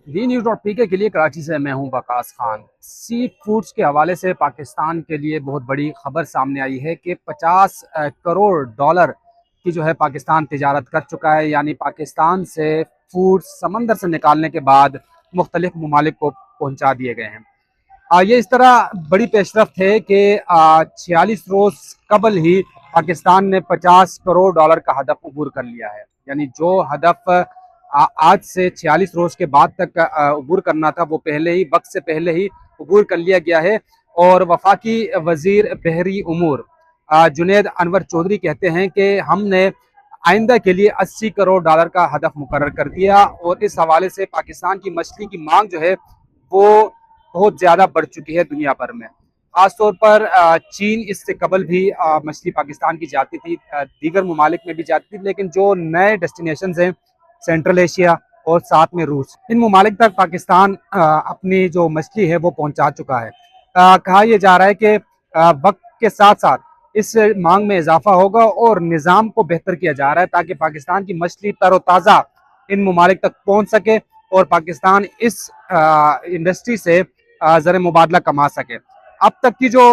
DNews.pk کے لیے کراچی سے میں ہوں وقاص خان۔ سی فوڈز کے حوالے سے پاکستان کے لیے بہت بڑی خبر سامنے آئی ہے کہ 50 کروڑ ڈالر کی جو ہے پاکستان تجارت کر چکا ہے، یعنی پاکستان سے فوڈ سمندر سے نکالنے کے بعد مختلف ممالک کو پہنچا دیے گئے ہیں۔ یہ اس طرح بڑی پیش رفت ہے کہ 46 روز قبل ہی پاکستان نے 50 کروڑ ڈالر کا ہدف عبور کر لیا ہے، یعنی جو ہدف آج سے 46 روز کے بعد تک عبور کرنا تھا وہ پہلے ہی وقت سے پہلے ہی عبور کر لیا گیا ہے۔ اور وفاقی وزیر بحری امور جنید انور چودھری کہتے ہیں کہ ہم نے آئندہ کے لیے 80 کروڑ ڈالر کا ہدف مقرر کر دیا، اور اس حوالے سے پاکستان کی مچھلی کی مانگ جو ہے وہ بہت زیادہ بڑھ چکی ہے دنیا بھر میں۔ خاص طور پر چین اس سے قبل بھی مچھلی پاکستان کی جاتی تھی، دیگر ممالک میں بھی جاتی تھی، لیکن جو نئے ڈیسٹینیشنز ہیں سینٹرل ایشیا اور ساتھ میں روس، ان ممالک تک پاکستان اپنی جو مچھلی ہے وہ پہنچا چکا ہے۔ کہا یہ جا رہا ہے کہ وقت کے ساتھ ساتھ اس مانگ میں اضافہ ہوگا اور نظام کو بہتر کیا جا رہا ہے تاکہ پاکستان کی مچھلی تر و تازہ ان ممالک تک پہنچ سکے اور پاکستان اس انڈسٹری سے زر مبادلہ کما سکے۔ اب تک کی جو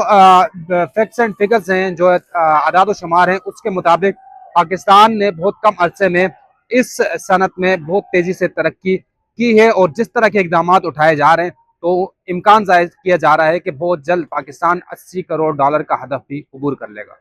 فیکٹس اینڈ فگرز ہیں، جو اعداد و شمار ہیں، اس کے مطابق پاکستان نے بہت کم عرصے میں اس صنعت میں بہت تیزی سے ترقی کی ہے، اور جس طرح کے اقدامات اٹھائے جا رہے ہیں تو امکان ظاہر کیا جا رہا ہے کہ بہت جلد پاکستان 80 کروڑ ڈالر کا ہدف بھی عبور کر لے گا۔